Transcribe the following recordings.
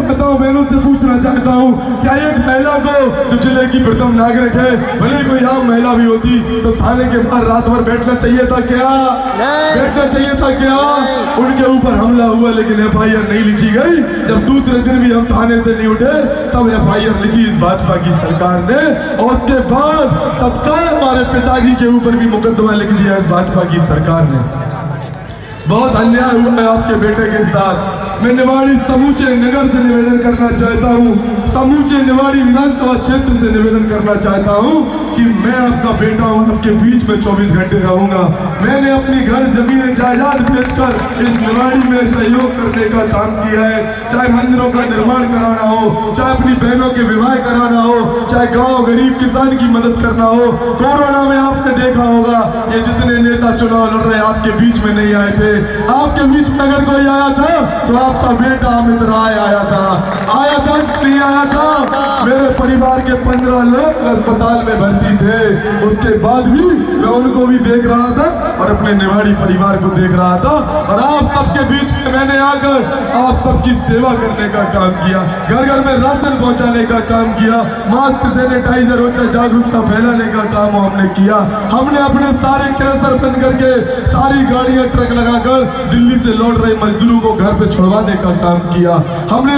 चाहता हूँ, बहनों से पूछना चाहता हूँ, क्या एक महिला को जो जिले की प्रथम नागरिक है, भले कोई आम महिला भी होती, तो थाने के बाहर रात भर बैठना चाहिए था क्या? बैठना चाहिए था क्या? उनके ऊपर हमला हुआ लेकिन FIR नहीं लिखी गई। जब दूसरे दिन भी हम थाने से नहीं उठे तब FIR लिखी इस भाजपा की सरकार ने, और उसके बाद तत्काल हमारे पिताजी के ऊपर भी मुकदमा लिख दिया इस भाजपा की सरकार ने। बहुत अन्याय हुआ है आपके बेटे के साथ। मैं निवाड़ी समूचे नगर से निवेदन करना चाहता हूँ, समूचे निवाड़ी विधानसभा क्षेत्र से निवेदन करना चाहता हूँ कि मैं आपका बेटा हूँ, आपके बीच में 24 घंटे रहूंगा। मैंने अपनी घर जमीन जायदाद बेचकर इस निवाड़ी में सहयोग करने का काम किया है, चाहे मंदिरों का निर्माण कराना हो, चाहे अपनी बहनों के विवाह कराना हो, चाहे गाँव गरीब किसान की मदद करना हो। कोरोना में आपने देखा होगा ये जितने नेता चुनाव लड़ रहे आपके बीच में नहीं आए थे। आपके बीच में अगर कोई आया था तो आपका बेटा अमित राय आया था नहीं आया था? मेरे परिवार के 15 लोग अस्पताल में भर्ती थे, उसके बाद भी मैं उनको भी देख रहा था और अपने निवाड़ी परिवार को देख रहा था, और आप सबके बीच में मैंने आकर आप सबकी सेवा करने का काम किया, घर घर में राशन पहुंचाने का काम किया, मास्क सैनिटाइजर और जागरूकता फैलाने का काम हमने किया। हमने अपने सारे क्रशर बंद करके सारी गाड़ियां ट्रक लगाकर दिल्ली से लौट रहे मजदूरों को घर पे छुड़वाने का काम किया। हमने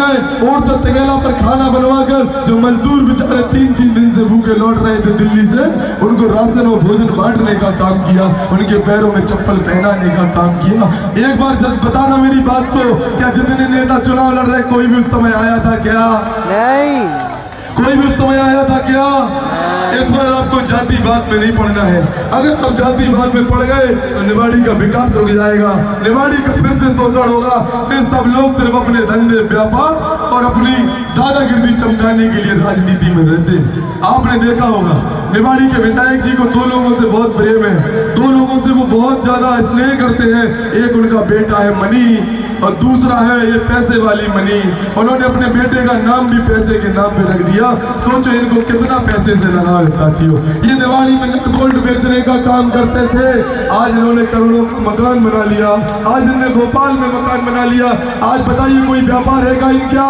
और तेगेला पर खाना बनवाकर जो मजदूर बेचारे 3-3 दिन से भूखे लौट रहे थे दिल्ली से, उनको राशन और भोजन बांटने का काम किया, उनके पैरों में चप्पल पहनाने का काम किया। एक बार जब बताना मेरी बात को, क्या जितने नेता चुनाव लड़ रहे कोई भी उस समय आया था क्या? नहीं, कोई भी उस समय आया था क्या? इस बार आपको जातिवाद में नहीं पढ़ना है। अगर आप जातिवाद में पढ़ गए तो निवाड़ी का विकास रुक जाएगा, निवाड़ी का फिर से शोषण होगा, फिर सब लोग सिर्फ अपने धंधे व्यापार और अपनी दादागिरी चमकाने के लिए राजनीति में रहते हैं। आपने देखा होगा निवाड़ी के विधायक जी को 2 लोगों से बहुत प्रेम है, 2 लोगों से वो बहुत ज्यादा स्नेह करते हैं। एक उनका बेटा है मनी और दूसरा है ये पैसे वाली मनी। उन्होंने अपने बेटे का नाम भी पैसे के नाम पे रख दिया। सोचो इनको कितना पैसे से लगा है साथियों। ये निवाड़ी में गोल्ड बेचने का काम करते थे, आज इन्होंने करोड़ों का मकान बना लिया, आज इन्होंने भोपाल में मकान बना लिया। आज बताइए कोई व्यापार है कहीं क्या?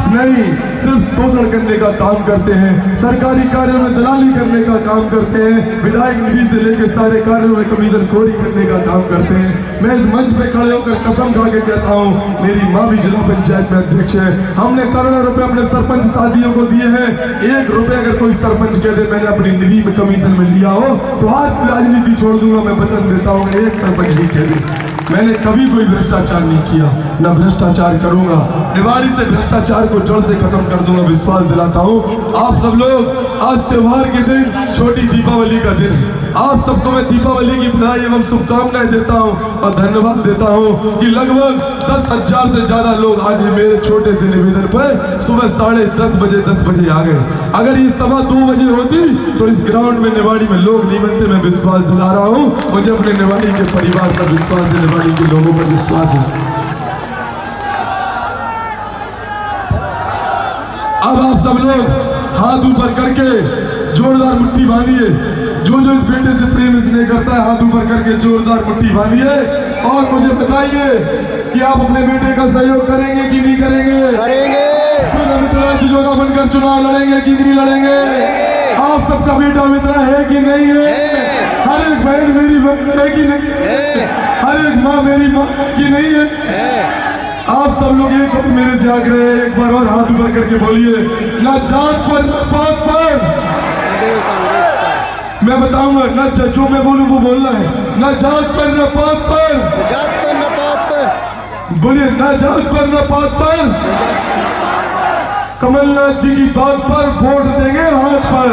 नहीं, सिर्फ शोषण करने का काम करते हैं, सरकारी कार्यों में दलाली करने का काम करते हैं, विधायक निधि से लेकर सारे कार्यों में कमीशन खोरी करने का काम करते हैं। मैं इस मंच पे खड़े होकर कसम खा के कहता हूँ, मेरी माँ भी जिला पंचायत में अध्यक्ष है, हमने करोड़ों रुपए अपने सरपंच साथियों को दिए हैं। 1 रुपए अगर कोई सरपंच कह दे मैंने अपनी निधि में कमीशन में लिया हो तो आज की राजनीति छोड़ दूंगा। मैं वचन देता हूँ, एक सरपंच भी कह दे मैंने कभी कोई भ्रष्टाचार नहीं किया, न भ्रष्टाचार करूंगा। निवाड़ी से भ्रष्टाचार को जड़ से खत्म कर दूंगा, विश्वास दिलाता हूं। आप सब लोग आज त्योहार के दिन, छोटी दीपावली का दिन, आप सबको मैं दीपावली की बधाई एवं शुभकामनाएं देता हूं और धन्यवाद देता हूं कि लगभग 10,000 से ज्यादा लोग आज मेरे छोटे से निवेदन पर सुबह 10:30 10 बजे आ गए। अगर ये सभा 2 बजे होती तो इस ग्राउंड में निवाड़ी में लोग नहीं बनते। मैं विश्वास दिला रहा हूँ, मुझे अपने निवाड़ी के परिवार पर विश्वास है, निवाड़ी के लोगों पर विश्वास है। अब आप सब लोग हाथ ऊपर करके जोरदार मुट्ठी बांधिए। जो जो इस बेटे से प्रेम स्नेह करता है हाथ ऊपर करके जोरदार मुट्ठी बांधिए और मुझे बताइए कि आप अपने बेटे का सहयोग करेंगे कि नहीं करेंगे? करेंगे। चीजों का बनकर चुनाव लड़ेंगे कि नहीं लड़ेंगे? आप सबका बेटा मित्र है कि नहीं है? हर एक बहन मेरी बहन है कि नहीं है? हर एक माँ मेरी माँ कि नहीं है? आप सब लोग एक बार मेरे से आग्रह है, एक बार और हाथ ऊपर करके बोलिए, ना जात पर ना पात पर। मैं बताऊंगा ना, जो मैं बोलूं वो बोलना है। ना जात पर ना पात पर, जात पर ना पात पर बोलिए, ना जात पर ना पात पर। कमलनाथ जी की बात पर वोट देंगे हाथ पर।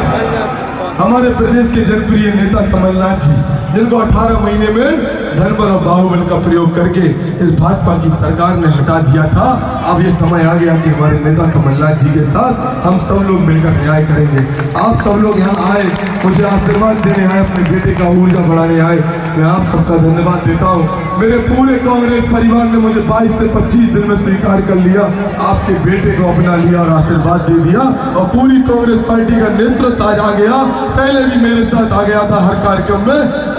हमारे प्रदेश के जनप्रिय नेता कमलनाथ जी, जिनको 18 महीने में धनबल और बाहुबल का प्रयोग करके इस भाजपा की सरकार ने हटा दिया था। अब ये समय आ गया कि हमारे नेता कमलनाथ जी के साथ हम सब लोग मिलकर न्याय करेंगे। आप सब लोग यहाँ आए, मुझे आशीर्वाद देने आए, अपने बेटे का ऊर्जा बढ़ाने आए, मैं आप सबका धन्यवाद देता हूँ। मेरे पूरे कांग्रेस परिवार ने मुझे 22 से 25 दिन में स्वीकार कर लिया, आपके बेटे को अपना लिया और आशीर्वाद दे दिया, और पूरी कांग्रेस पार्टी का नेतृत्व आज आ गया। पहले भी मेरे साथ आ गया था हर कार्यक्रम में।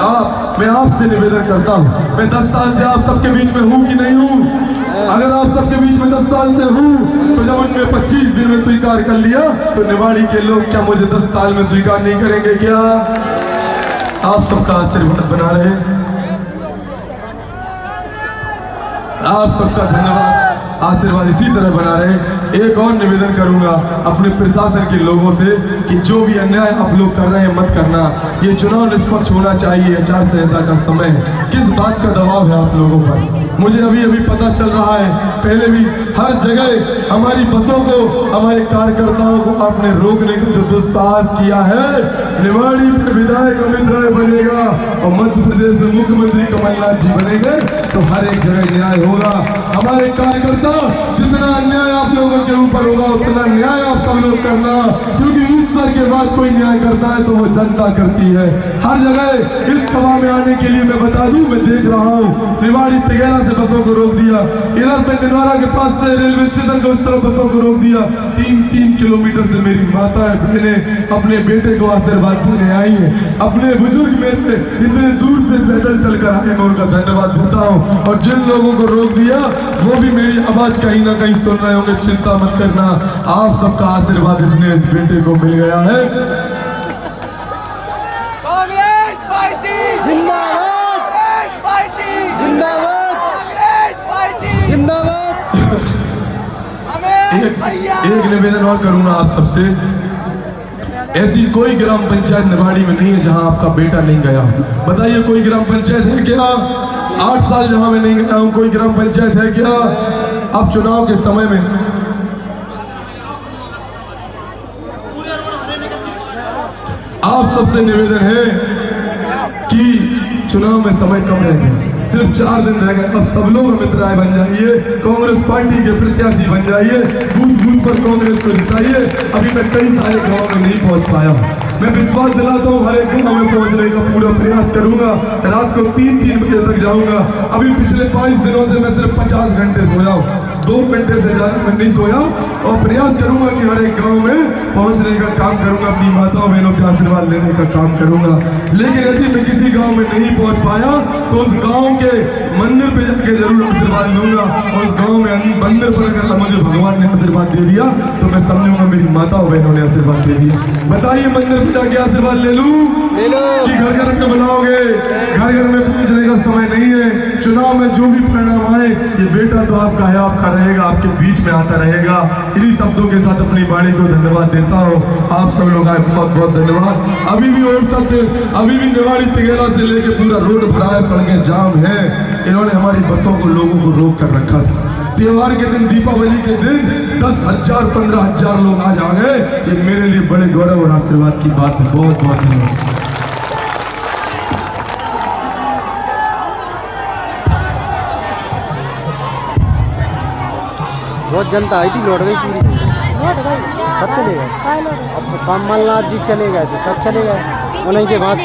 मैं आपसे निवेदन करता हूँ, मैं 10 साल से आप सबके बीच में हूँ कि नहीं हूँ? अगर आप सबके बीच में 10 साल से हूँ तो जब उनने 25 दिन में स्वीकार कर लिया तो निवाड़ी के लोग क्या मुझे 10 साल में स्वीकार नहीं करेंगे क्या? आप सबका आशीर्वाद बना रहे, आप सबका धन्यवाद, आशीर्वाद इसी तरह बना रहे। एक और निवेदन करूंगा अपने प्रशासन के लोगों से कि जो भी अन्याय आप लोग कर रहे हैं मत करना। ये चुनाव निष्पक्ष होना चाहिए, आचार संहिता का समय है। किस बात का दबाव है आप लोगों पर? मुझे अभी अभी पता चल रहा है, पहले भी हर जगह हमारी बसों को, हमारे कार्यकर्ताओं को आपने रोकने का जो दुस्साहस किया है। निवाड़ी में विधायक अमित राय बनेगा और मध्य प्रदेश में मुख्यमंत्री कमलनाथ जी बनेंगे तो हर एक जगह न्याय होगा। हमारे कार्यकर्ता, जितना अन्याय आप लोगों के ऊपर होगा उतना न्याय आप सब लोग करना, क्योंकि ईश्वर के बाद कोई न्याय करता है तो वो जनता करती है। हर जगह इस सभा में आने के लिए मैं बता दूं, मैं देख रहा हूँ निवाड़ी तिगेरा से बसों को रोक दिया, इधर पे दिनवारा के पास से रेलवे स्टेशन को उस तरफ बसों को रोक दिया। 3-3 किलोमीटर से मेरी माताएं बहनें अपने बेटे को आशीर्वाद देने आई हैं। अपने बुजुर्ग मेरे इतने दूर से पैदल चलकर आए, मैं उनका धन्यवाद देता हूँ। और जिन लोगों को रोक दिया वो भी मेरी आवाज कहीं ना कहीं सुन रहे होंगे, चिंता मत करना, आप सबका आशीर्वाद इसलिए इस बेटे को मिल गया है। कांग्रेस पार्टी जिंदाबाद, कांग्रेस पार्टी जिंदाबाद, कांग्रेस पार्टी जिंदाबाद। एक निवेदन और करूंगा आप सबसे, ऐसी कोई ग्राम पंचायत निवाड़ी में नहीं है जहां आपका बेटा नहीं गया। बताइए कोई ग्राम पंचायत है क्या? 8 साल जहां मैं नहीं गया हूं, कोई ग्राम पंचायत है क्या? अब चुनाव के समय में आप सबसे निवेदन है कि चुनाव में समय कम रह गया, सिर्फ 4 दिन रह गए। अब सब लोग अमित राय बन जाइए, कांग्रेस पार्टी के प्रत्याशी बन जाइए, बूथ बूथ पर कांग्रेस को जिताइए। अभी मैं कई सारे गाँव में नहीं पहुंच पाया, मैं विश्वास दिलाता हूँ हर एक गाँव में पहुंचने का पूरा प्रयास करूंगा। रात को 3-3 बजे तक जाऊंगा। अभी पिछले 22 दिनों से मैं सिर्फ 50 घंटे सोया हूँ, 2 घंटे से ज्यादा मैं नहीं सोया, और प्रयास करूंगा कि हर एक गांव में पहुंचने का काम करूंगा, अपनी माताओं बहनों से आशीर्वाद लेने का काम करूंगा। लेकिन यदि मैं किसी गांव में नहीं पहुंच पाया तो उस गांव के मंदिर पे जाके जरूर आशीर्वाद लूंगा। और उस गांव में मंदिर पर अगर मुझे भगवान ने आशीर्वाद दे दिया तो मैं समझूंगा मेरी माताओं बहनों ने आशीर्वाद दे दिया। बताइए मंदिर पे जाके आशीर्वाद ले लूं कि घर घर में बुलाओगे? घर घर में पहुंचने का समय नहीं है। चुनाव में जो भी परिणाम आए, ये बेटा तो आपका है, आपका रहेगा, आपके बीच में आता रहेगा। इन्हीं शब्दों के साथ अपनी वाणी को धन्यवाद देता हूँ। आप सब लोग आए, बहुत बहुत धन्यवाद। अभी भी और चलते, अभी भी निवाड़ी तिगेरा से लेके पूरा रोड भरा है, सड़कें जाम है। इन्होंने हमारी बसों को, लोगों को रोक कर रखा था। त्योहार के दिन, दीपावली के दिन 10,000 15,000 लोग आज आ गए। ये मेरे लिए बड़े गौरव और आशीर्वाद की बात है। बहुत बहुत धन्यवाद। बहुत जनता आई थी, लौट गई पूरी, सब चले गए। अब कमलनाथ जी चले गए तो सब चले गए, उन्हीं के बाद